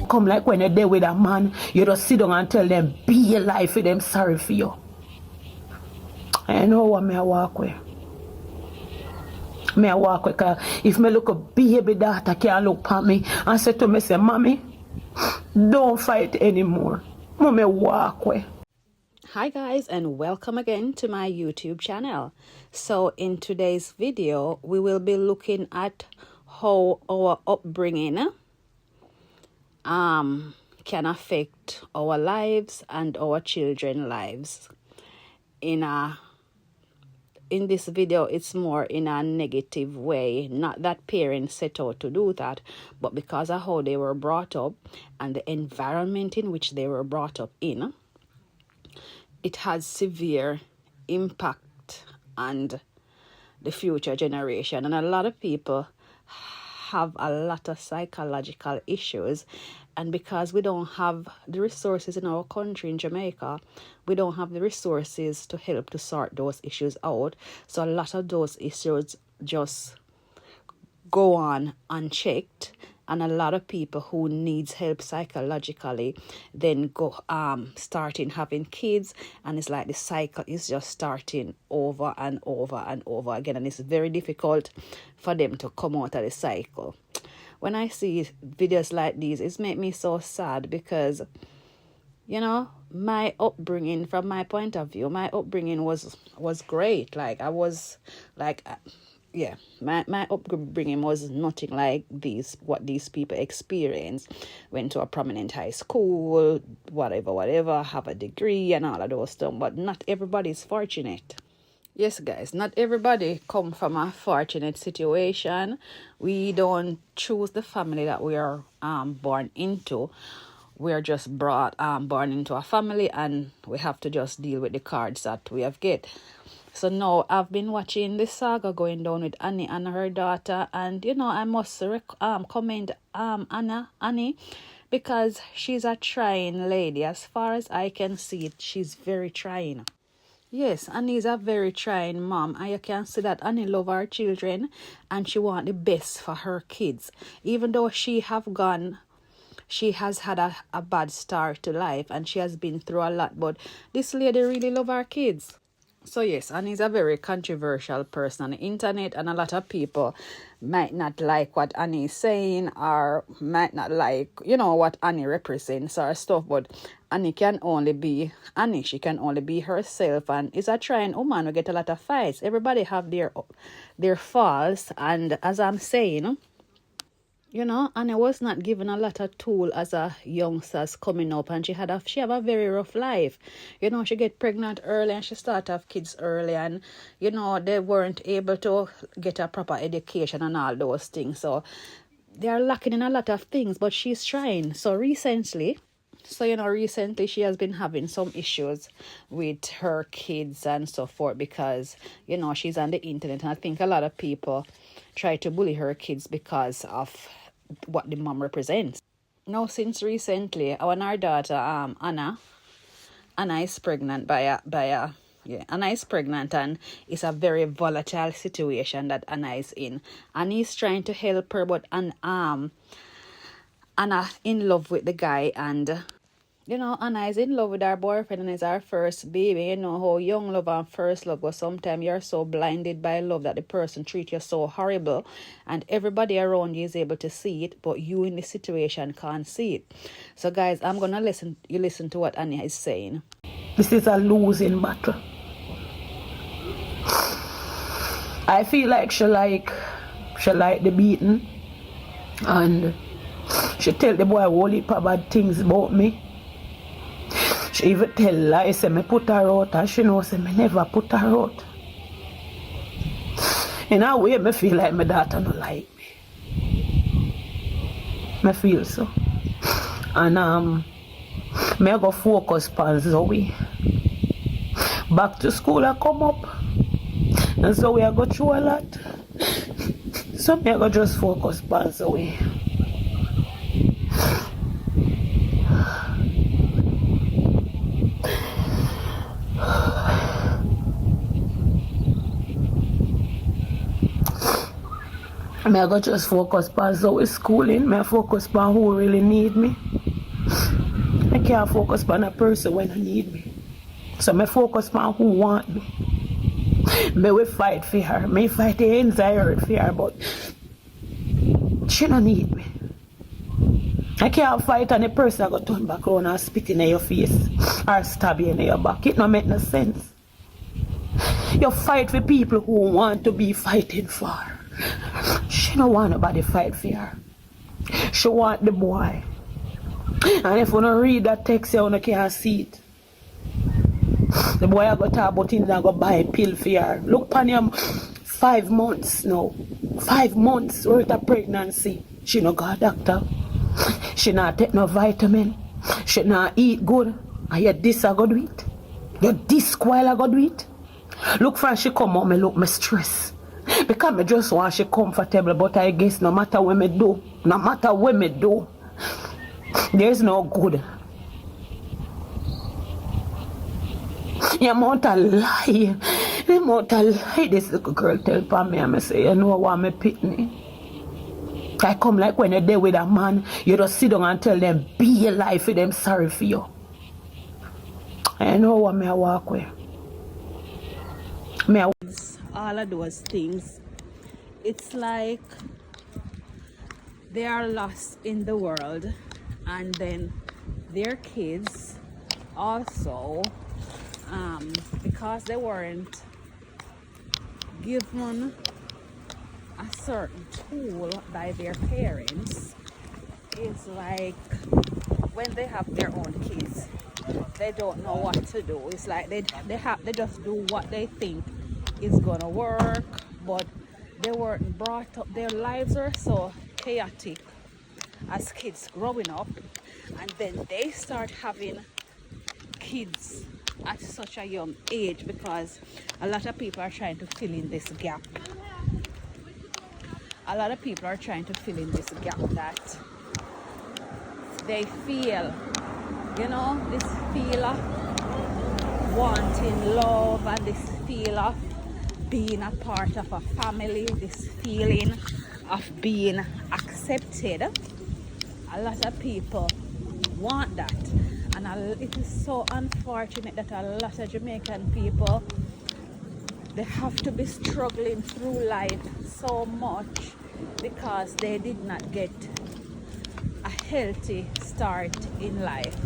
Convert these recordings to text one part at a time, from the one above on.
come like when you're there with a man, you just sit down and tell them, be your life for them sorry for you. I know what me I walk with. Me I walk with, cause if me look a baby daughter can look at me and say to me, say, Mommy, don't fight anymore. Mommy walk with. Hi guys, and welcome again to my YouTube channel. So in today's video, we will be looking at how our upbringing can affect our lives and our children's lives. In this video, it's more in a negative way. Not that parents set out to do that, but because of how they were brought up and the environment in which they were brought up in, it has severe impact on the future generation. And a lot of people have a lot of psychological issues. And because we don't have the resources in our country, in Jamaica, we don't have the resources to help to sort those issues out. So a lot of those issues just go on unchecked. And a lot of people who needs help psychologically then go starting having kids, and it's like the cycle is just starting over and over and over again, and it's very difficult for them to come out of the cycle. When I see videos like these, it makes me so sad because, you know, my upbringing, from my point of view, my upbringing was great. Like I was like. Yeah, my upbringing was nothing like what these people experience. Went to a prominent high school, whatever, have a degree and all of those stuff. But not everybody is fortunate. Yes, guys, not everybody come from a fortunate situation. We don't choose the family that we are born into. We are just born into a family, and we have to just deal with the cards that we have get. So now I've been watching this saga going down with Annie and her daughter, and you know, I must commend Annie, because she's a trying lady. As far as I can see it, she's very trying. Yes, Annie's a very trying mom, and you can see that Annie loves her children and she wants the best for her kids. Even though she has had a bad start to life and she has been through a lot, but this lady really loves her kids. So yes, Annie's a very controversial person on the internet, and a lot of people might not like what Annie is saying, or might not like, you know, what Annie represents or stuff, but Annie can only be Annie. She can only be herself, and is a trying woman. We get a lot of fights. Everybody have their faults, and as I'm saying, you know, Annie was not given a lot of tool as a youngsters coming up, and she have a very rough life. You know, she get pregnant early and she start have kids early, and you know, they weren't able to get a proper education and all those things. So they are lacking in a lot of things, but she's trying. So recently she has been having some issues with her kids and so forth, because, you know, she's on the internet, and I think a lot of people try to bully her kids because of what the mom represents. Now, since recently, our daughter Anna is pregnant Anna is pregnant, and it's a very volatile situation that Anna is in, and he's trying to help her, but Anna in love with the guy, and you know, Anna is in love with her boyfriend, and it's her first baby. You know how young love and first love go. Sometimes you're so blinded by love that the person treats you so horrible, and everybody around you is able to see it, but you in the situation can't see it. So guys, I'm gonna listen to what Anna is saying. This is a losing battle. I feel like she like the beating, and she tell the boy a whole heap of bad things about me. She even tell lies, say me put her out, and she knows say me never put her out. In a way, me feel like my daughter don't like me. Me feel so. And me go focus on Zoe. Back to school I come up, and Zoe I go through a lot. So me I go just focus on Zoe. I go just focus on Zoe's schooling. I focus on who really need me. can't focus on a person when I need me. So I focus on who want me. Me will fight for her. Me fight the anxiety for her, but she don't need me. I can't fight on a person that go turn back around and spit in your face or stab you in your back. It don't make no sense. You fight for people who want to be fighting for her. She don't want nobody fight for her. She want the boy. And if you don't read that text, you can't see it. The boy I got talk about him and go buy a pill for her. Look upon him 5 months now. 5 months worth of pregnancy. She no got a doctor. She not take no vitamin. She not eat good. And yet this I go do it. You this while I go do it. Look for she come out, me look me stress. Because me just want she comfortable, but I guess no matter what me do, there's no good. The amount of lie this little girl tell upon me, and I say, you know what, me pitney. I come like when you're there with a man, you just sit down and tell them, be your life for them, sorry for you. I know what me I walk with. All of those things, it's like they are lost in the world, and then their kids also, because they weren't given a certain tool by their parents, it's like when they have their own kids, they don't know what to do. It's like they just do what they think is gonna work, but they weren't brought up. Their lives are so chaotic as kids growing up, and then they start having kids at such a young age because a lot of people are trying to fill in this gap. A lot of people are trying to fill in this gap that they feel, this feel of wanting love, and this feel of being a part of a family, this feeling of being accepted. A lot of people want that, and it is so unfortunate that a lot of Jamaican people, they have to be struggling through life so much because they did not get a healthy start in life.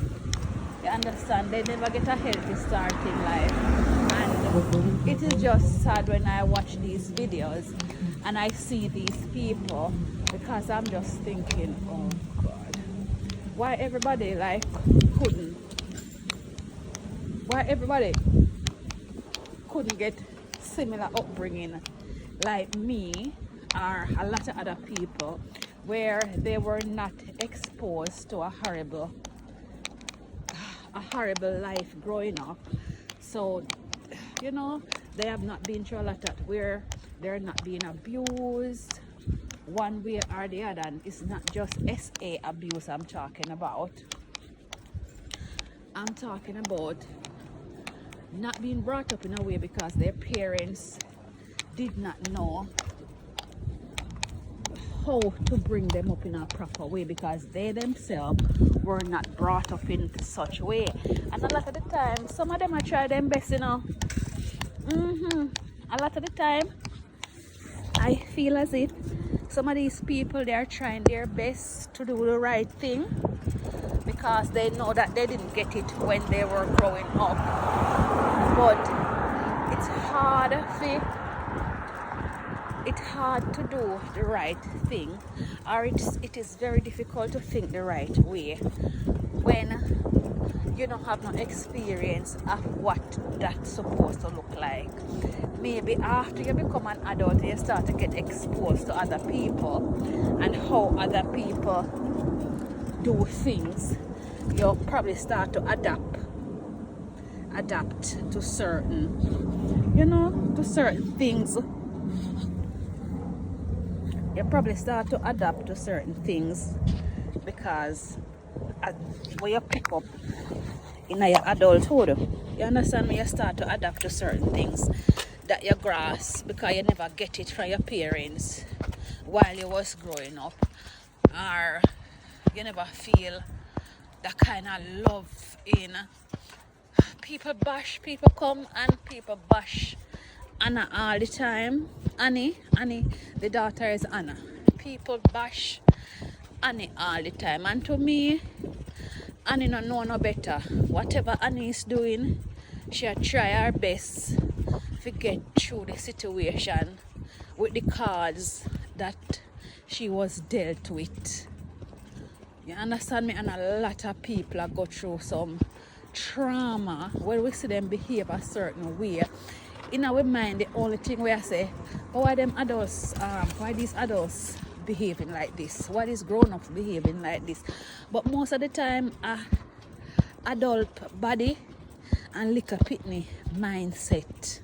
You understand? They never get a healthy start in life, and it is just sad when I watch these videos and I see these people, because I'm just thinking, oh God, why everybody couldn't get similar upbringing like me or a lot of other people, where they were not exposed to a horrible life growing up. So they have not been through a lot of where they're not being abused one way or the other. And it's not just SA abuse I'm talking about. I'm talking about not being brought up in a way because their parents did not know how to bring them up in a proper way, because they themselves were not brought up in such a way. And a lot of the time, some of them are trying their best, A lot of the time, I feel as if some of these people, they are trying their best to do the right thing because they know that they didn't get it when they were growing up. But it's hard to do the right thing, or it is very difficult to think the right way when you don't have no experience of what that's supposed to look like. Maybe after you become an adult, you start to get exposed to other people and how other people do things. You'll probably start to adapt to certain things. You probably start to adapt to certain things because when you pick up in your adulthood, you understand me, you start to adapt to certain things that you grasp because you never get it from your parents while you was growing up, or you never feel that kind of love in. People bash, people come and people bash Anna all the time. Annie, the daughter is Anna. People bash Annie all the time, and to me, Annie no know no better. Whatever Annie is doing, she try her best to get through the situation with the cards that she was dealt with. You understand me? And a lot of people are go through some trauma when we see them behave a certain way. In our mind, the only thing we say, oh, why them adults, why these adults behaving like this? Why these grown-ups behaving like this? But most of the time, adult body and little pitney mindset.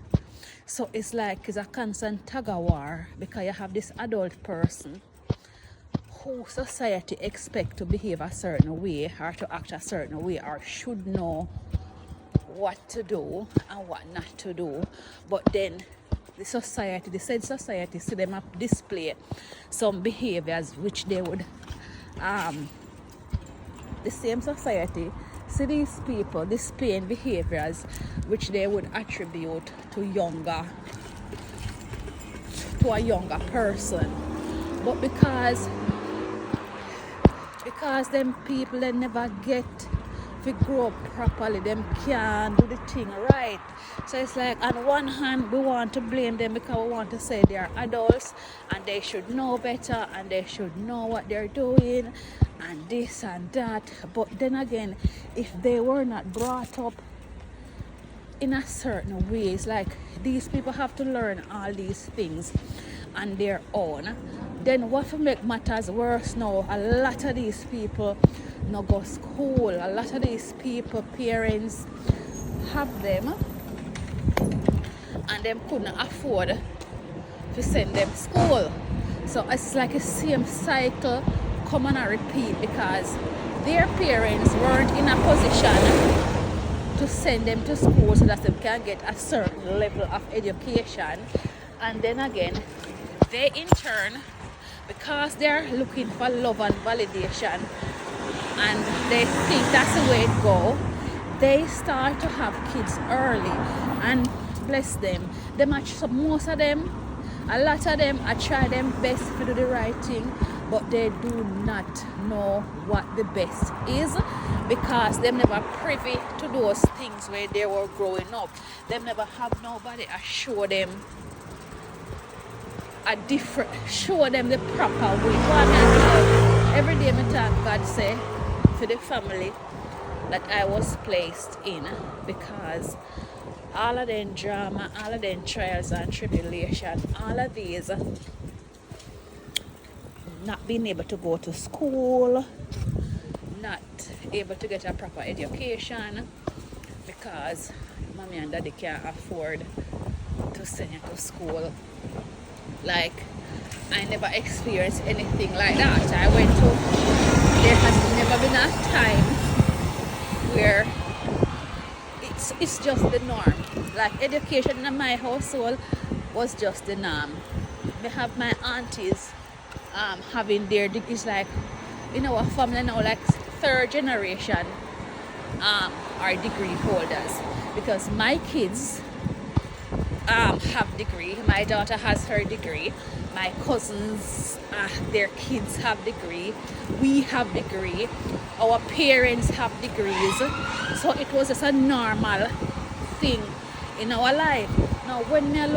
So it's like it's a constant tug of war, because you have this adult person who society expect to behave a certain way or to act a certain way or should know what to do and what not to do. But then the society, the said society, see them display some behaviors which they would the same society see these people displaying behaviors which they would attribute to a younger person. But because them people, they never get to grow up properly, them can't do the thing right. So it's like, on one hand, we want to blame them because we want to say they are adults and they should know better and they should know what they're doing and this and that. But then again, if they were not brought up in a certain way, it's like these people have to learn all these things on their own. Then what will make matters worse now, a lot of these people no go school. A lot of these people, parents have them and them couldn't afford to send them school. So it's like a same cycle come on and repeat, because their parents weren't in a position to send them to school so that they can get a certain level of education. And then again, they in turn, because they're looking for love and validation and they think that's the way it goes, they start to have kids early. And bless them, most of them, a lot of them, I try them best to do the right thing, but they do not know what the best is, because they never privy to those things where they were growing up. They never have nobody show them show them the proper way. Every day I talk, God say to the family that I was placed in, because all of them drama, all of them trials and tribulation, all of these, not being able to go to school, not able to get a proper education because mommy and daddy can't afford to send you to school. Like, I never experienced anything like that. There has never been a time where it's just the norm. Like, education in my household was just the norm. We have my aunties having their degrees, like in our family now, like third generation are degree holders, because my kids have degree. My daughter has her degree. My cousins, their kids have degree. We have degree. Our parents have degrees. So it was just a normal thing in our life. Now when I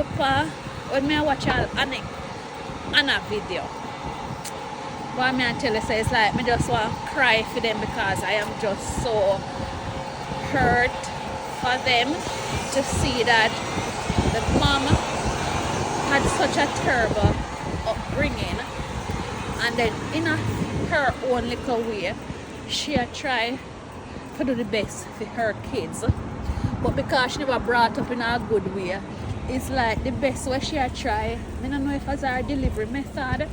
watch Anna video, what I tell you, say, it's like me just want to cry for them, because I am just so hurt for them to see that the mom had such a terrible upbringing, and then in her own little way she tried to do the best for her kids, but because she never brought up in a good way, it's like the best way she tried. I don't know if it's her delivery method,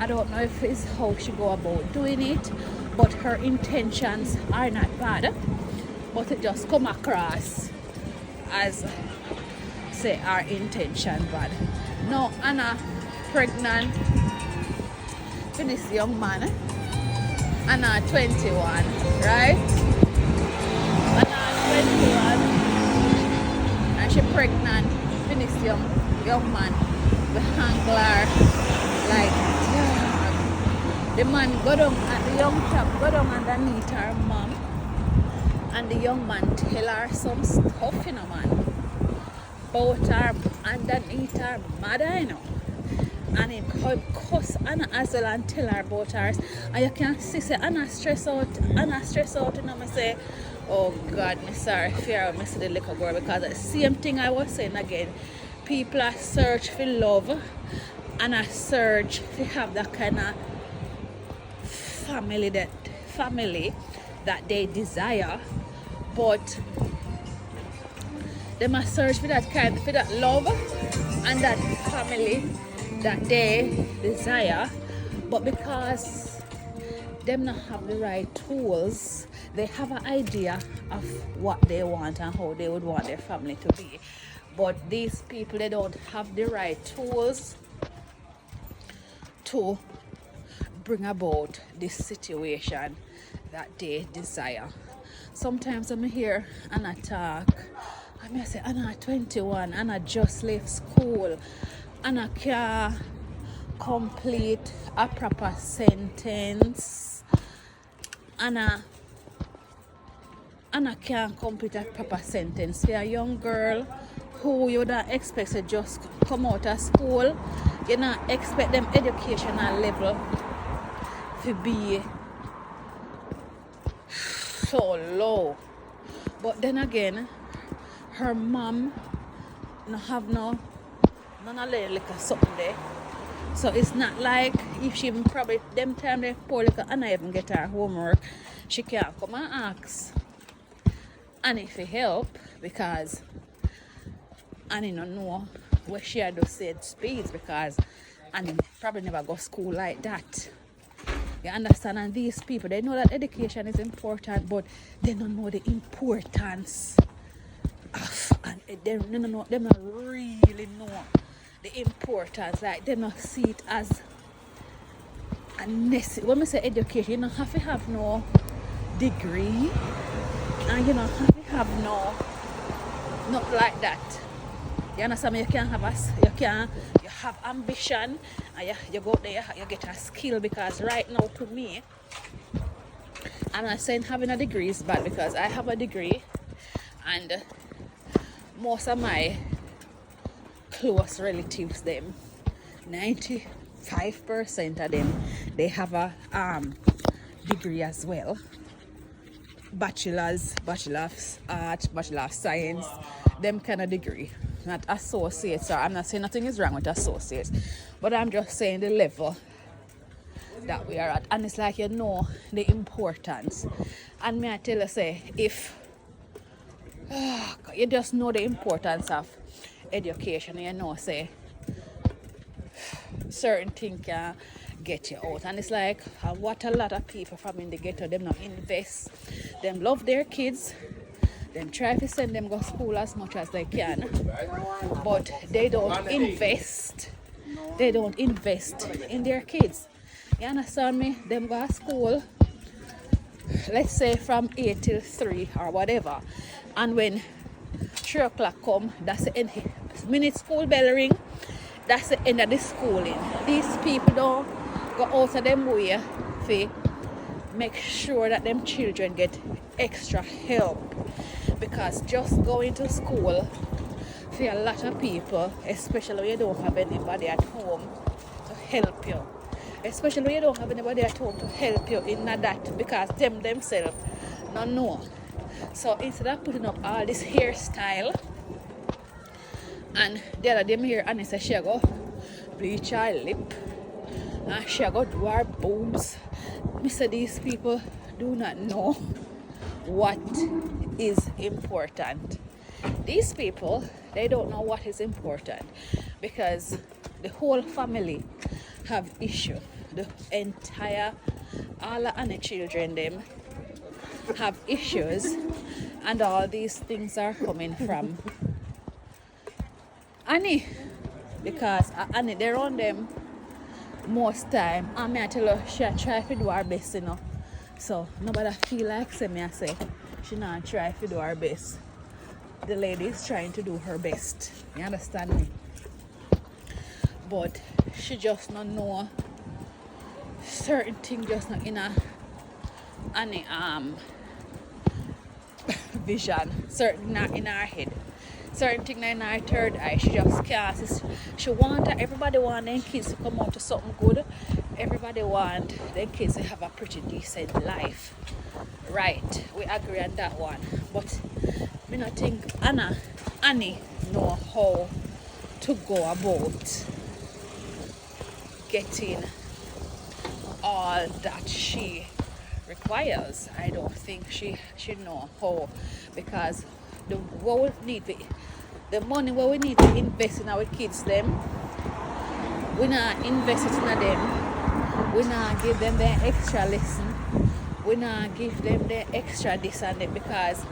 I don't know if it's how she go about doing it, but her intentions are not bad, but it just come across as say our intention bad. Now Anna pregnant for this young man, Anna 21, right? Anna 21, and she pregnant, finish young man, the handler, like, yeah. The man go down, and the young chap go down underneath her mom, and the young man tell her some stuff, you know, man, about her underneath her mother, you know. And him cuss Anna as well and tell her about hers. And you can see, say, Anna stress out, you know, me say, oh God, me sorry, fear I see the little girl, because the same thing I was saying again, people are search for love, and I search to have that kind of family that they desire, but they must search for that kind, for that love and that family that they desire, but because them not have the right tools, they have an idea of what they want and how they would want their family to be, but these people, they don't have the right tools to bring about this situation that they desire. Sometimes I'm here and I talk, I may say, Anna 21, Anna just left school, Anna can't complete a proper sentence, Anna can't complete a proper sentence for a young girl who you don't expect to just come out of school. You don't expect them educational level to be so low. But then again, her mom no have none of the little something there. So it's not like if she probably them time they poor little Anna even get her homework, she can't come and ask Annie for help, because Annie don't know where she had to said speeds, because Annie probably never go school like that. You understand? And these people, they know that education is important, but they don't know the importance of, and they don't really know the importance. Like, they don't see it as a necessity. When we say education, you don't have to have no degree, and you don't have to have not like that. You understand me? You can have you have ambition, and you go there, you get a skill, because right now, to me, I'm not saying having a degree is bad, because I have a degree, and most of my close relatives, them 95% of them, they have a degree as well. Bachelor of Arts, Bachelor of Science, them kind of degree, not associates. Or I'm not saying nothing is wrong with associates, but I'm just saying the level that we are at. And it's like, you know the importance. And may I tell you, say, if you just know the importance of education, you know, say, certain things can get you out. And it's like, what a lot of people from in the ghetto, them not invest, them love their kids, them try to send them go school as much as they can, but they don't invest in their kids. You understand me? Them go to school, let's say from 8 till 3 or whatever, and when 3 o'clock come, that's the end. Minute school bell ring, that's the end of the schooling. These people don't go out of them way to make sure that them children get extra help, because just going to school for a lot of people, especially when you don't have anybody at home to help you, in that, because them themselves don't know. So instead of putting up all this hairstyle, and the other day me hear Annie say she go bleach her lip and she go do her boobs, me say these people do not know what is important. These people, they don't know what is important, because the whole family have issue. The entire, all the Annie children, them have issues, and all these things are coming from Annie, because Annie, they're on them most time. And me I tell her, she try to do her best, you know, So nobody feel like say me I say she not try to do her best. The lady is trying to do her best. You understand me? But she just not know certain things just not in a any vision, certain not in her head, certain thing in her third eye. She just can't. She want everybody want their kids to come out to something good. Everybody want their kids to have a pretty decent life. Right, we agree on that one. But me not think Annie know how to go about getting all that she requires. I don't think she know how, because the money what we need to invest in our kids them, we not invest it in them. We not give them their extra lesson. We not give them their extra this and that, because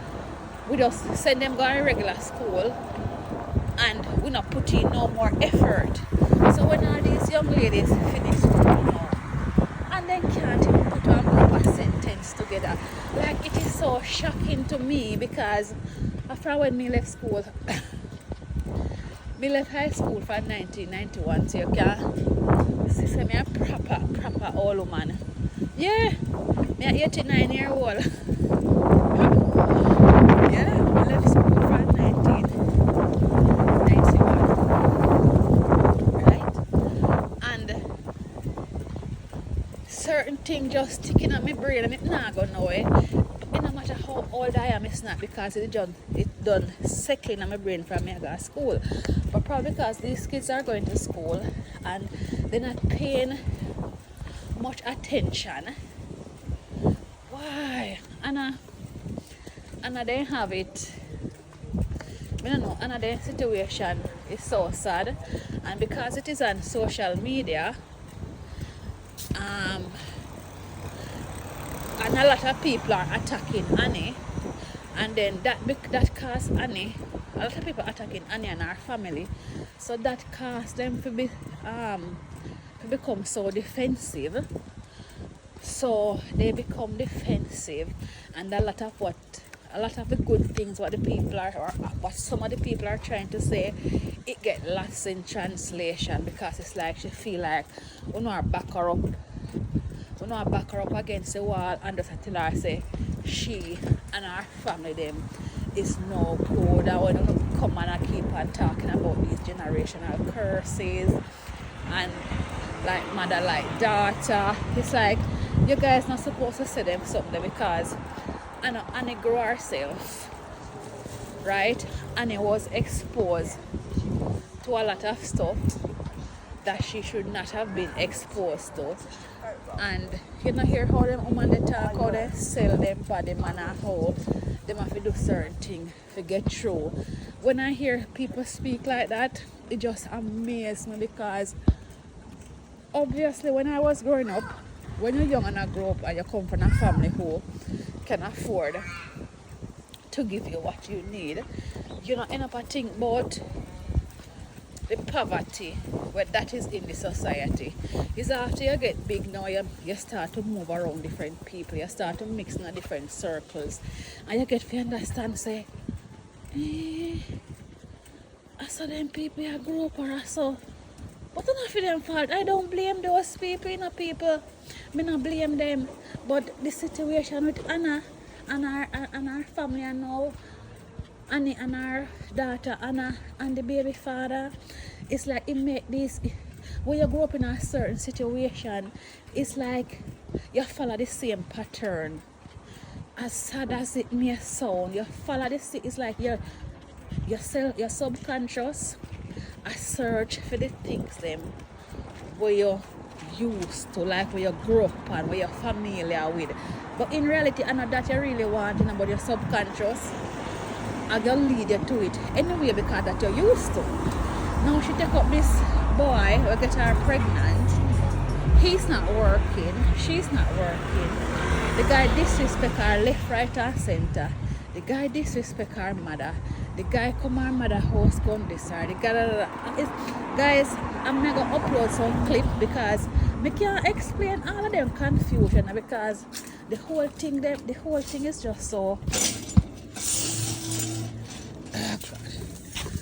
we just send them go to regular school and we not put in no more effort. So when all these young ladies finish school now and then can't even put on proper sentence together, like it is so shocking to me, because after when me left school, me left high school for 1991, so you can see me a proper old woman. Yeah, me a 89-year-old. Yeah, I left school for 1991, right? And certain thing just sticking on my brain and I'm not gonna know it. It no matter how old I am, it's not, because it done settling on my brain from me I go to school. But probably because these kids are going to school and they're not paying much attention. Why? Anna they have it. I don't know, Anna their situation is so sad, and because it is on social media, and a lot of people are attacking Annie, and then that caused Annie, a lot of people attacking Annie and her family, so that caused them to become so defensive. So they become defensive, and a lot of the good things what the people are, or what some of the people are trying to say, it get lost in translation, because it's like she feel like we not back her up against the wall and just tell her say she and her family them is no good. I want to come and keep on talking about these generational curses and like mother like daughter. It's like you guys not supposed to say them something, because Annie grew herself, right? Annie was exposed to a lot of stuff that she should not have been exposed to. And you know hear how them women they talk, how they sell them body man and how them have to do certain things to get through. When I hear people speak like that, it just amazes me, because obviously when I was growing up, when you're young and I grow up and you come from a family who can afford to give you what you need, you not end up think about the poverty where that is in the society. Is after you get big now, you start to move around different people, you start to mix in different circles, and you get to understand, say, I saw them people I grew up or I saw. But enough for them fault. I don't blame those people, people. I don't blame them. But the situation with Anna and her family and now, Annie and her daughter Anna and the baby father, it's like it make this, when you grow up in a certain situation, it's like you follow the same pattern. As sad as it may sound, you follow the same. It's like your subconscious a search for the things them where you're used to, like where you grew up and where you're familiar with. But in reality, I know that you really want, but your subconscious are going to lead you to it anyway, because that you're used to. Now she take up this boy who get her pregnant. He's not working. She's not working. The guy disrespect her left, right, and center. The guy disrespect her mother. The guy come her mother house gun this her. The guy, guys, I'm not gonna upload some clip because I can't explain all of them confusion, because the whole thing is just so,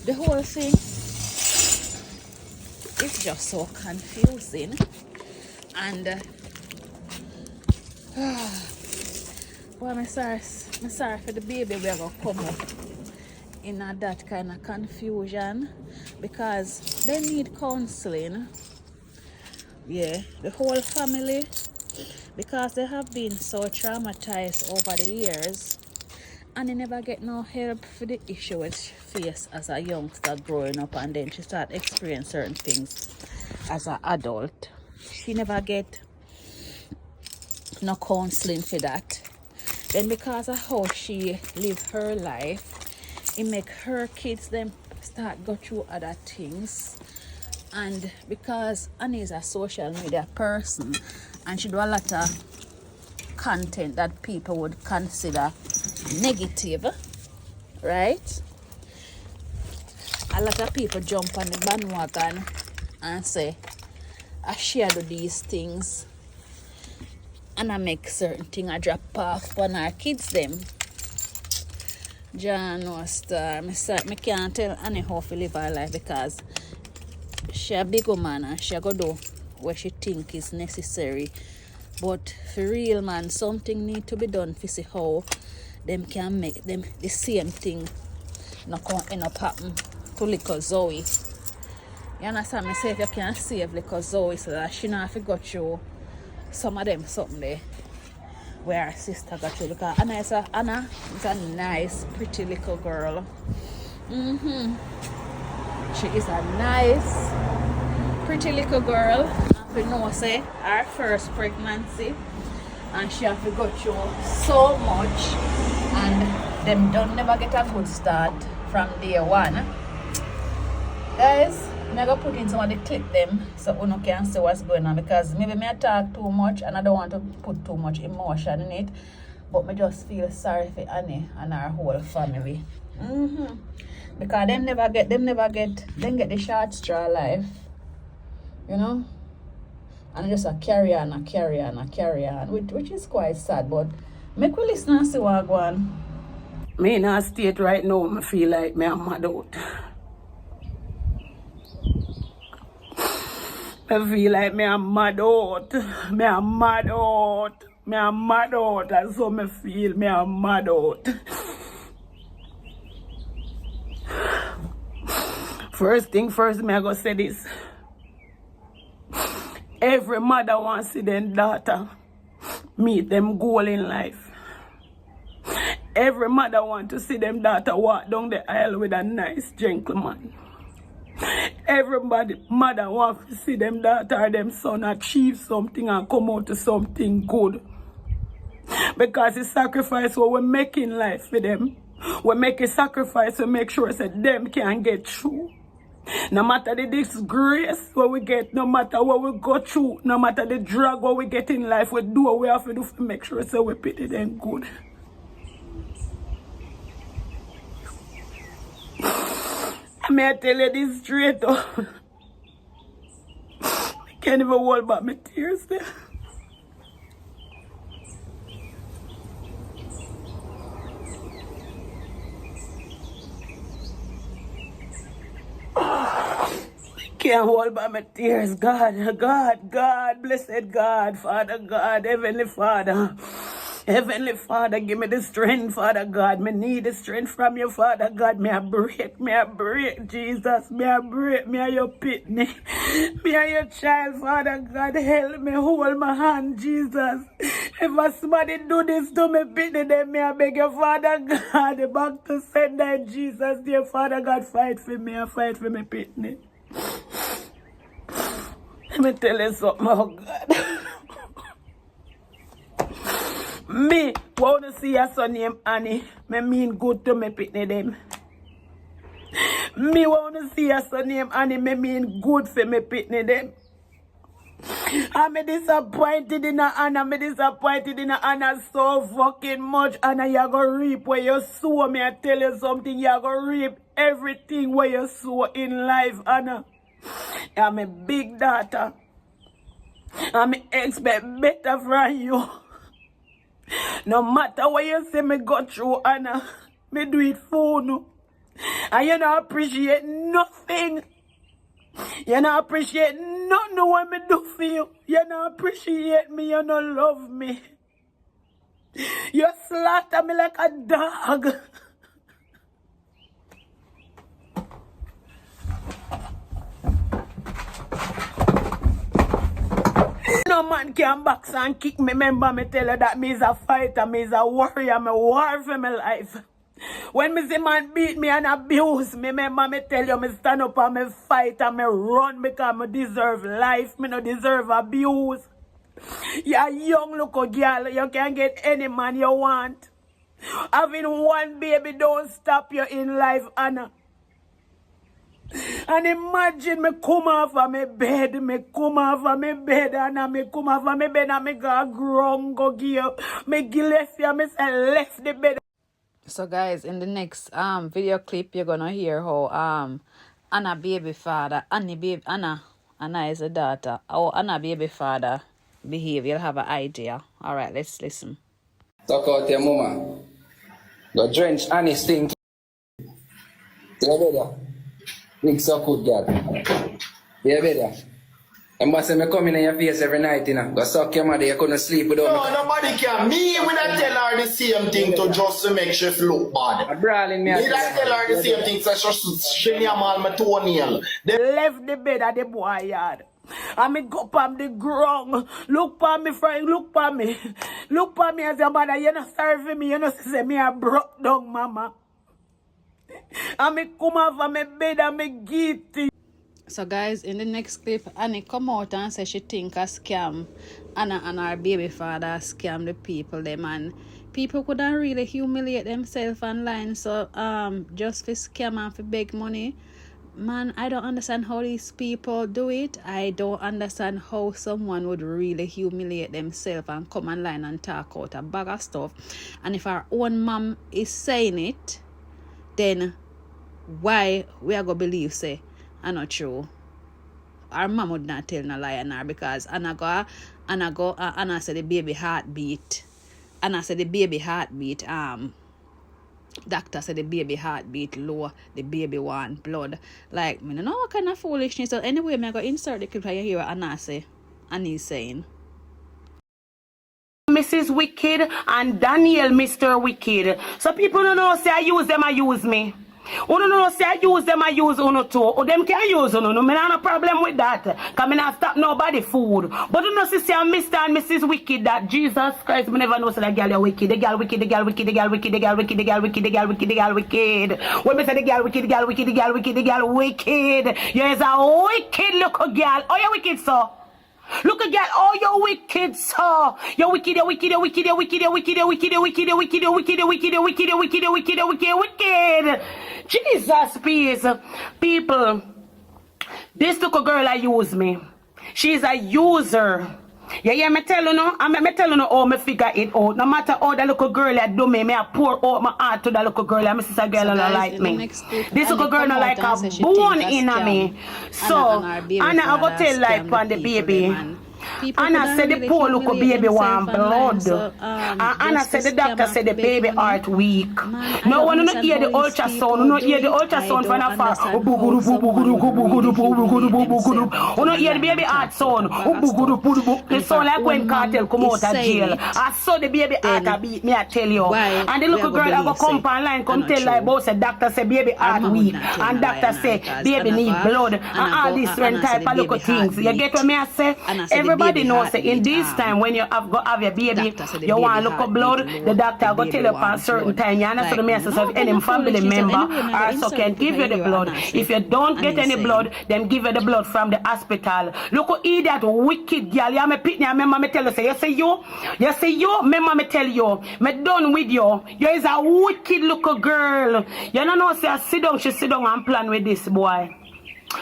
the whole thing is just so confusing. And boy, I'm sorry for the baby we're gonna come up in that kind of confusion, because they need counseling. Yeah, the whole family, because they have been so traumatized over the years, and they never get no help for the issue which she face as a youngster growing up, and then she start experiencing certain things as an adult. She never get no counseling for that. Then because of how she live her life, it make her kids them start go through other things. And because Annie is a social media person and she do a lot of content that people would consider negative, right? A lot of people jump on the bandwagon and say, I share do these things and I make certain things I drop off on our kids them. John no star. I can't tell Annie how to live her life, because she a big woman and she go do what she think is necessary. But for real, man, something need to be done to see how them can make them the same thing not gonna end up happen to little Zoe. You understand me? Say if you can save little Zoe so that she not have to go through some of them something there where her sister got through, because Anna is a nice, pretty little girl. She is a nice, pretty little girl. And we know say her first pregnancy, and she have to go through so much, and them don't never get a good start from day one. Guys, I'm going to put in some of the clip them so you can see what's going on, because maybe I talk too much and I don't want to put too much emotion in it, but I just feel sorry for Annie and her whole family. Because them get the short straw life, you know, and just a carry on, which is quite sad. But make we listen and see what go on. Me in a state right now, I feel like me am mad out. I feel like me am mad out. That's how me feel. Me am mad out. First thing first, me I go say this. Every mother wants to see their daughter meet them goal in life. Every mother wants to see them daughter walk down the aisle with a nice gentleman. Everybody, mother wants to see them daughter or them son achieve something and come out to something good. Because the sacrifice what we make in life for them, we make a sacrifice to make sure that them can get through. No matter the disgrace what we get, no matter what we go through, no matter the drag what we get in life, we do what we have to do to make sure so we pity them good. May I tell you this straight up? I can't even hold back my tears there. Can't hold back my tears. God, blessed God, Father God, Heavenly Father. Heavenly Father, give me the strength, Father God. Me need the strength from you, Father God. May I break, Jesus. May I break, may I your pitney. May I your child, Father God. Help me, hold my hand, Jesus. If somebody do this to me, pitney, then may I beg you, Father God, back to sender, Jesus. Dear Father God, fight for me and fight for me, pitney. Let me tell you something, oh God. Me want to see a son named Annie. Me mean good to me pitney them. Me want to see a son named Annie. Me mean good for me pitney them. I'm disappointed in Anna. Me disappointed in Anna so fucking much. Anna, you gonna reap where you sow. Me I tell you something. You gonna reap everything where you sow in life, Anna. I'm a big daughter. I expect better from you. No matter what you say me go through, Anna, me do it for you. And you don't appreciate nothing. You don't appreciate nothing what me do for you. You don't appreciate me, you don't love me. You slaughter me like a dog. No man can box and kick me. Remember me tell you that me is a fighter, me is a warrior, me war for my life. When me see man beat me and abuse me, remember me tell you me stand up and me fight and me run because me deserve life, me no deserve abuse. You're young little girl, you can get any man you want. Having one baby don't stop you in life, Anna. And imagine me come off of my bed, and me come off of my bed and me go grown, go give me left you, me say left the bed. So guys, in the next video clip, you're gonna hear how Anna baby father, Anna is a daughter, how Anna baby father behave. You'll have an idea. All right, let's listen. Talk out your mama. Go drench Annie stink. Yeah, better. Big so good, girl. Yeah, better. And must say me come in your face every night, you know. Go suck your mother, you couldn't sleep without me. No, nobody can. Me when I tell her the same thing to just to make she look bad. I'm brawling me. Me I tell her the same thing so she name all my toenail. They left the bed at the boy yard. And me go up on the ground. Look for me, friend, look for me. Look for me as your mother. You not serving me, you not say me a broke down mama. And me come off of my bed and me guilty. So guys, in the next clip, Annie come out and say she think a scam. Anna and her baby father scam the people them, and people couldn't really humiliate themselves online. So just for scam and for beg money. Man, I don't understand how these people do it. I don't understand how someone would really humiliate themselves and come online and talk out a bag of stuff. And if our own mom is saying it, then why we are going to believe, say, I'm not true. Our mom would not tell no lie on her, because Anna said the baby heartbeat. Anna said the baby heartbeat, doctor said the baby heartbeat low, the baby want blood. Like, me don't know what kind of foolishness. So anyway, I'm going to insert the clip and you hear what Anna say. And he's saying, Mrs. Wicked and Daniel Mr. Wicked. So people don't know, say I use them, I use me. Uno no say I use them, I use uno too. Or them can use uno. No, me not no problem with that. Cause me not stop nobody food. But you know, say Mr. and Mrs. Wicked, that Jesus Christ, me never know say that girl you wicked. The girl wicked, the girl wicked, the girl wicked, the girl wicked, the girl wicked, the girl wicked, the girl wicked. When me say the girl wicked, the girl wicked, the girl wicked, the girl wicked. You is a wicked little girl. Oh, you wicked so. Look again, oh you wicked so. You wicked, you wicked, you wicked, you wicked, you wicked, you wicked, you wicked, you wicked, you wicked, you wicked, you wicked, you wicked, you wicked, you wicked, wicked. Jesus, please. People, this little girl I use me. She's a user. Yeah, me tell you no, me tell you no how me figure it out. No matter how that little girl I do me I pour out my heart to that little girl. And me sister girl so don't like me. This little girl not like a bone in me. So, Anna I go tell like on the baby. Anna said the poor little baby want blood. And Anna said the doctor said the baby heart weak. No one don't hear the ultrasound. No hear the ultrasound from afar. You don't hear the baby heart sound. The sound like when cartel come out of jail. I saw the baby heart beat me, I tell you. And the little girl I go come online come tell like both the doctor say baby heart weak. And doctor say baby need blood. And all these different type of little things. You get what me I say? Everybody knows that in this time when you have your baby, you want to look up blood, the doctor will tell you upon certain time. You understand me as any family member or so can give you the blood. If you don't get any blood, then give you the blood from the hospital. Look who eat that wicked girl. You me pitney, remember me tell you, say, you say you, remember me tell you, me done with you. You is a wicked little girl. You don't know, say, she sit down and plan with this boy.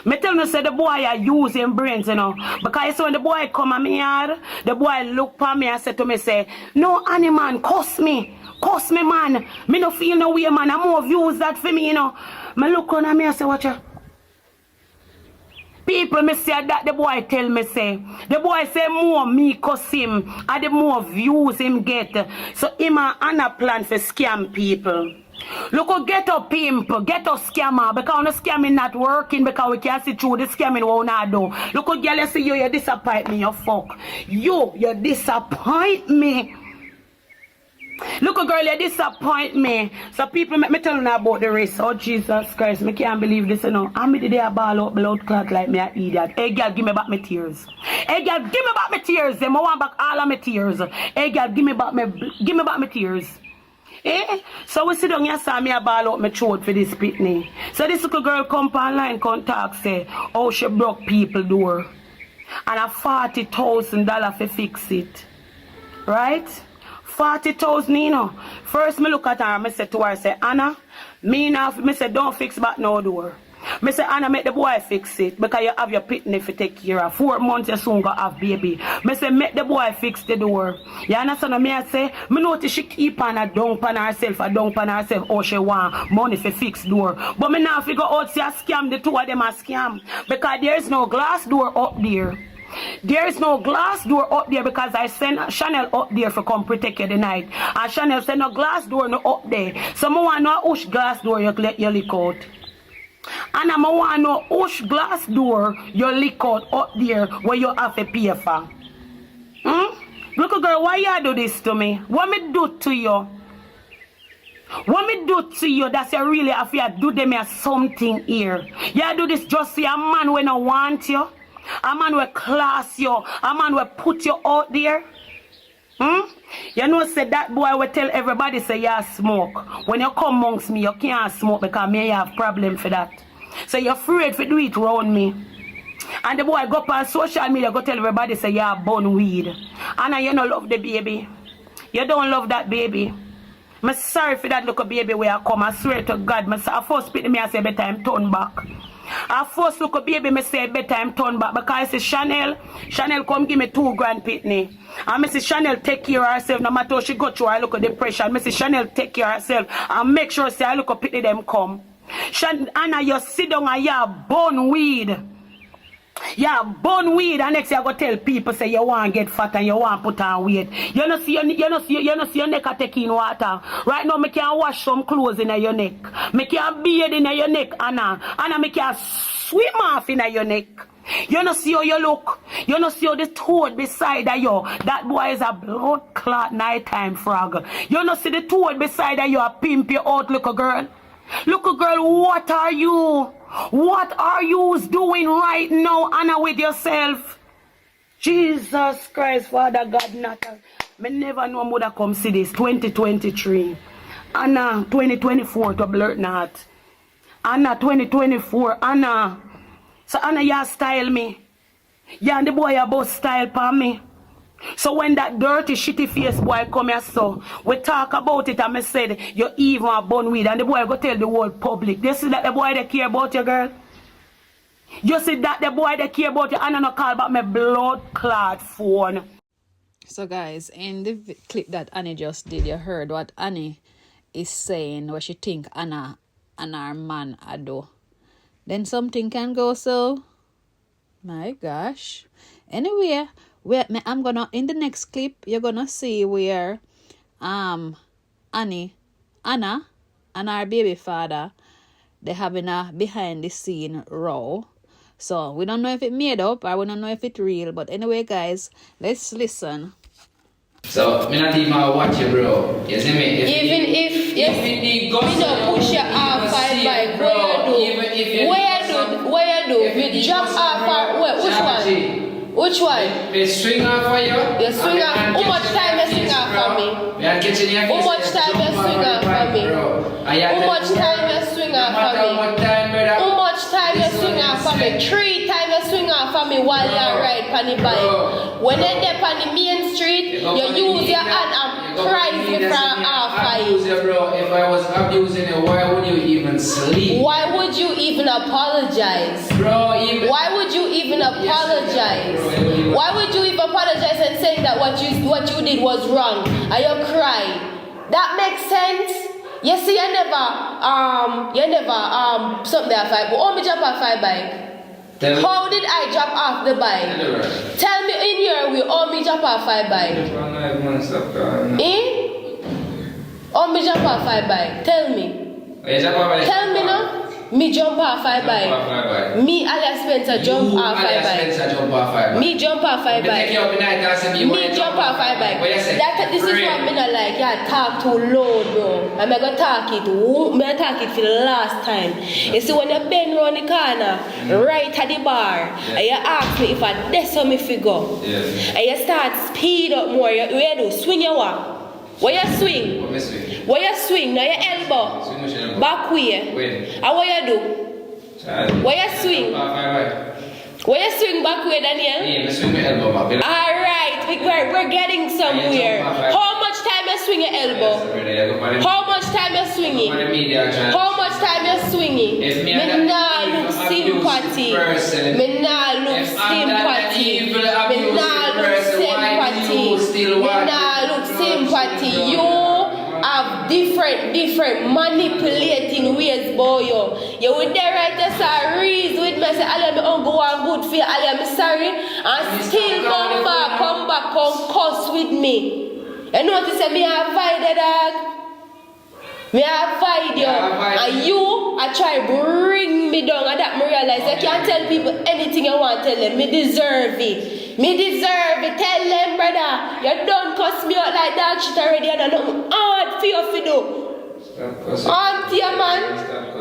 Me tell you, say the boy are using brains, you know. Because when the boy come at me yard, the boy look for me and say to me, say, no, Annie man, cuss me, man. Me no feel no way, man. I more views that for me, you know. Me look on me and say, watch ya. People me say that the boy tell me say. The boy say more me cuss him and the more views him get. So him and Anna plan for scam people. Look who get up pimp, get up scammer, because the scamming not working, because we can't see through the scamming what we not do. Look who girl say you disappoint me, you fuck. You disappoint me. Look a girl, you disappoint me. So people make me tell you about the race. Oh Jesus Christ, I can't believe this, you know. I'm the day I ball out blood clot like me an idiot. Hey girl, give me back my tears. Hey girl, give me back my tears. Them I want back all of my tears. Hey girl, give me back my tears. Eh? So we sit down here saw me a ball out my throat for this pitney. So this little girl come online contact say, oh she broke people door. And a $40,000 for fix it. Right? 40,000, you know. First, me look at her and I say to her, I say, Anna, me say, don't fix back no door. Me say, Anna, make the boy fix it because you have your pitney to take care of. 4 months you soon gonna have baby. Me say, make the boy fix the door. You understand me? I say, me notice she keep on a dump on herself, oh she want money for fix door. But me now figure out see a scam, the two of them a scam. Because there is no glass door up there. There is no glass door up there because I send Chanel up there for come protect you the night. And Chanel send no glass door no up there. So I want no hush glass door you let you lick out. And I want no hush glass door you lick out up there where you have to pay for. Look girl, why you do this to me? What me do to you? What me do to you that you really have to do them something here? You do this just for a man when I want you? A man will class you. A man will put you out there. You know, say that boy will tell everybody, say, you smoke. When you come amongst me, you can't smoke because me have problem for that. So you're afraid to do it around me. And the boy go up on social media, go tell everybody, say, you burn weed. And you don't love the baby. You don't love that baby. I'm sorry for that little baby where I come. I swear to God. I first speak to me, I say, better I'm turn back. I first look at baby, me say better I'm turn back because I say Chanel come give me $2 grand pitney. And I say Chanel take care of herself no matter how she go through I look at depression. I say Chanel take care of herself and make sure say I look at pitney them come. Anna, you sit down and you burn weed. Yeah, burn weed and next you go tell people say you want to get fat and you want to put on weight. You know see your neck a taking water. Right now me can wash some clothes in your neck. Me can bathe in your neck, Anna. Anna me can swim off in your neck. You know see how you look. You know see how the toad beside of you. That boy is a blood clot nighttime frog. You know see the toad beside of you a pimp you out, little girl. Little girl, what are you? What are you doing right now, Anna, with yourself? Jesus Christ, Father God, not me never know mother come see this. 2023. Anna, 2024 to blurt not. Anna, 2024. Anna. So Anna, you style me. You and the boy about style for me. So when that dirty, shitty face boy come here, so we talk about it and I said, you even a bun weed. And the boy go tell the whole public. You see that the boy they care about you, girl? You see that the boy they care about you and I no call back my blood clot phone. So guys, in the clip that Annie just did, you heard what Annie is saying, what she think Anna and her man do. Then something can go so. My gosh. Anyway, I'm gonna in the next clip you're gonna see where Anna and our baby father they having a behind the scene row. So we don't know if it made up or we don't know if it's real, but anyway guys, let's listen. So me not even watch you, bro. You see me? Even if we don't push your R5 bike, where you do? We drop R5, which one? They swing off for you. You swing off. How much time you swing off for me? How much time you swing off for me? How much time you swing off for me? How much time you swing off for me? 3 times you swing off for me while you ride on the bike. When you're there on the main street, you use your hand and prize me from R5. If I was abusing you, why would you even sleep? Why would you even apologize? Why would you even apologize? Why would you even apologize and say that what you did was wrong and you cried? That makes sense. You see, you never something there fight, but only jump on 5 bike. How did I drop off the bike? Tell me in here, we all me drop off 5 bike. All me jump off 5 bike. Tell me. Tell me now. Me jump off 5 bike. Me alias Spencer jump off 5 bike. Me jump off 5 bike. Me jump off 5 bike. This is what me not like. Yeah, talk too loud, bro. I'm gonna talk it. Me talk it for the last time. You see when you bend round the corner, right at the bar, and you ask me if I that's how me figure. And you start speed up more. What you do? Swing your walk. Where you swing? Where you swing? Now your elbow. Back way. And what you do? Where you swing? Where you swing back way, Daniel? Alright, we're getting somewhere. How much time you swing your elbow? How much time you swinging? How much time you swinging? Me nah look sympathy. Me nah look sympathy. Me nah look sympathy. Me nah look sympathy. You have different manipulating ways, boy. You would there right there, sorry, with me, say, Ali, me go on good for you, Ali, I'm sorry, and still come back, come cuss with me. You notice that me avoid the dog? Me avoid you, and you, I try bring me down, and that me realize you can't tell people anything you want to tell them. Me deserve it. Me deserve it. Tell them, brother, you don't cuss me out like that shit already, and I know hard for you to do. Auntie, man.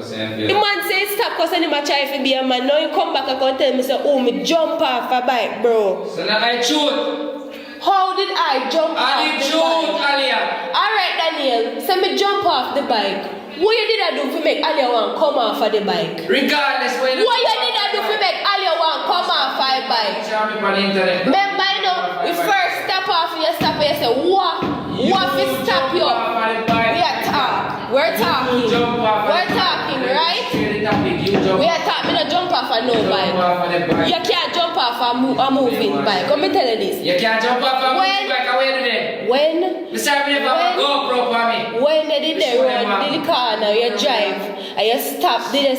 The man say stop cussing him a try to be a man. Now you come back and come tell me, say, oh, me jump off a bike, bro. So now I shoot. How did I jump off the bike? Alright, Daniel, so me jump off the bike. What you did I do to make Alia want come off of the bike? Regardless, what you did I do to make Alia want come off of the bike? Remember, you know, we first stop off, you stop and you say, what we stop you? We're talking, right? We are talking, no jump off a no bike. You can't jump off a moving bike. Let me tell you this. You can't jump off a moving bike. When they did the road, the car now, you drive, and you stop, you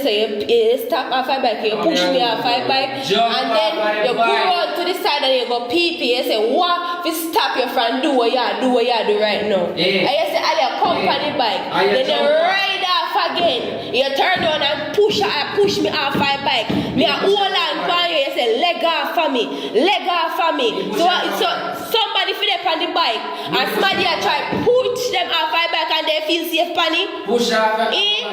stop off a bike, you push me off a bike, and then you go on to the side and you go pee, you say, what? If you stop your friend, do what you do right now. And you say, I company bike. Then you ride off again. You turn on and push me off my bike. Me a hold on for you. You say leg off for me. So somebody feel up on the bike and somebody a try push them off my bike and they feel safe on it. Push off my bike.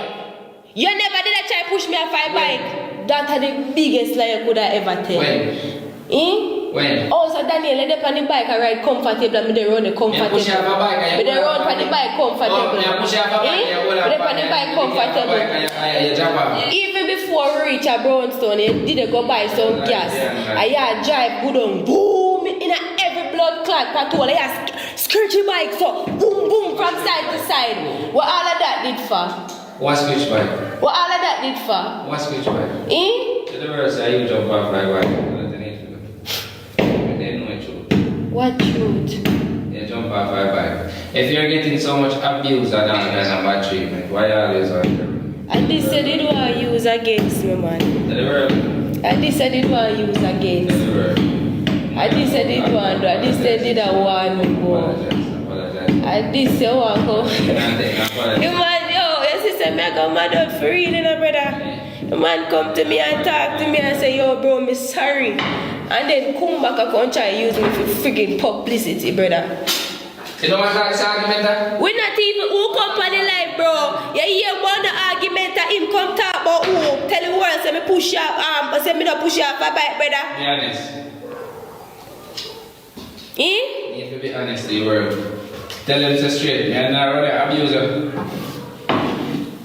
You never did a try push me off my bike. That's the biggest lie you could have ever tell. When? Oh, so Daniel, let them on the bike and ride comfortable and they run comfortable. Push off a bike. But they run on the bike comfortable. Push off a bike. They on the bike comfortable. Even before we reach a brownstone, you did go buy some gas. I drive good on boom in every blood clot patrol. I scratchy bike so boom boom from side to side. What all of that did for? What switch bike? What all of that did for? What switch bike? To the verse, you jump off my bike. What truth? You jump off my bike. If you're getting so much abuse and all kind of bad treatment, why are you always on there? And this said it was used against me, man. And this said it was used against me. And this said it was, and this said it was me go. And this said one go. You man, yo, your sister me go mad out for real, you know, brother. The man come to me and talk to me and say, yo, bro, me sorry. And then come back and come try use me for friggin' publicity, brother. You know what this argument that? We not even who come on the live, bro. You hear one argument that him come talk about who? Tell the world say me push your arm, say me not push your off a bike, brother. Be honest. You need to be honest to the world. Tell them to straight. I'm not running abuser.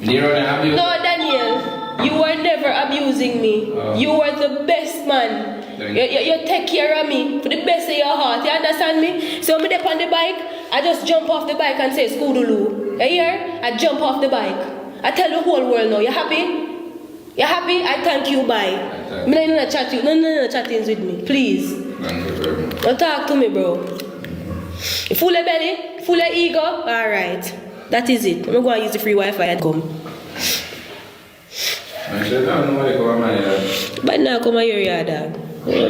No, Daniel. You were never abusing me. You were the best man. You take care of me for the best of your heart. You understand me? So me dip on the bike, I just jump off the bike and say Scoodaloo. You hear? I jump off the bike. I tell the whole world now. You happy? You happy? I thank you, bye. Me not chat you. No chattings with me. Please. Thank you very much. Don't talk to me, bro. You full of belly? Full of ego? Alright. That is it. I'm going to use the free Wi-Fi and come. But now come here, yard, dog.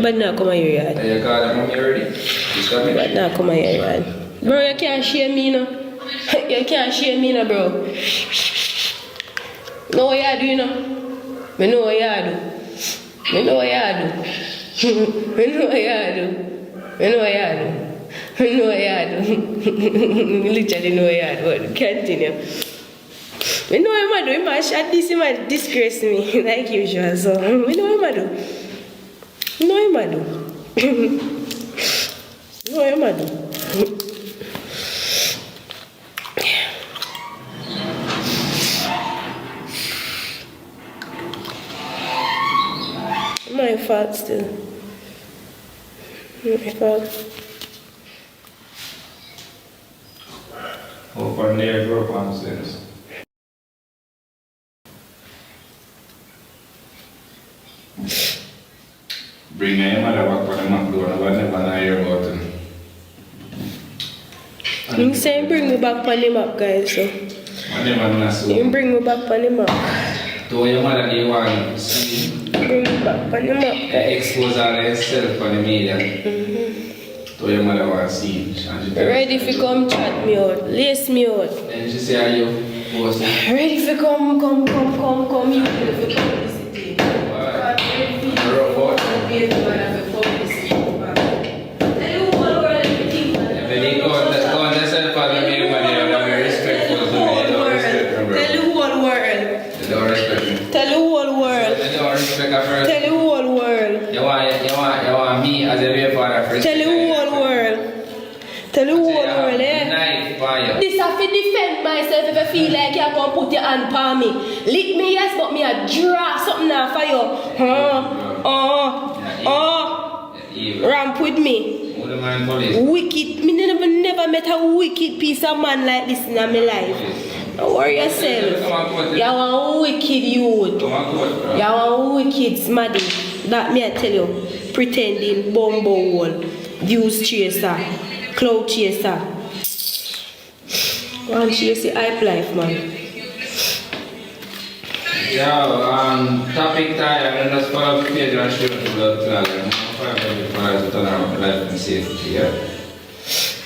But now come here, yard. You call them mommy already? But now come here, yard. Bro, you can't shame me, no. You can't shame me, no, bro. Know what you do, you know? Me know what you do. Me know what you do. Me know what you do. Me know what you do. Me know what you do. Literally know what you do. Continue. Me know what I do. He might shot this, he might disgrace me like usual. So, me know what I do. Me know what I do. Know what I do. My fault still. My fault. Open there, grow up on sense. Bring your mother back for the McDonald's, but never hear about him. I'm saying bring me back on the map, guys. So. You bring me back on the map. To your mother, they want to see. Bring me back on the map, guys. Expose all yourself on the media. To your mother want to see. Ready if you come chat me out, lace me out. And she say, are you posting? Ready if you come, you for publicity. Tell the whole world. Tell the whole world. You want me as a way father for Tell the whole world. Tell the whole world, eh? This have to defend myself if I feel like you're going to put your hand on me. Lick me, yes, but me a draw something off for you. Ramp with me. Wicked. Me never met a wicked piece of man like this in my life. Don't worry yourself. You're a wicked youth. You're a wicked smaddy. That me I tell you. Pretending, bumbo wall, views chaser, cloud chaser. One chase the hype life, man. Yeah, topic time, and just follow the page and show the blood flag. I'm going to turn around life and safety, yeah?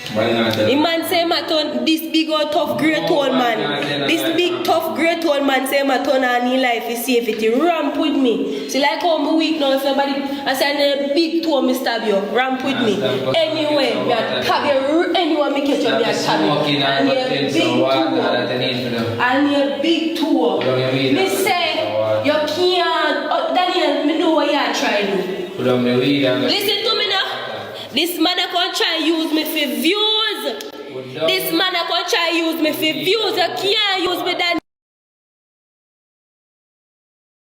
The man say my turn, this big old tough great old man. This big tough great old man say my turn on in life is safety. Ramp with me. See like how I'm weak now if somebody I say big toe me stab you. Ramp with me. Anyway, me a stab you anywhere me catch you me a stab you. And your big toe. And your big toe. Me say you can't Daniel, me know what you are trying to do. Listen to me now. This man can try use me for views. This man can try use me for views. You can't use me,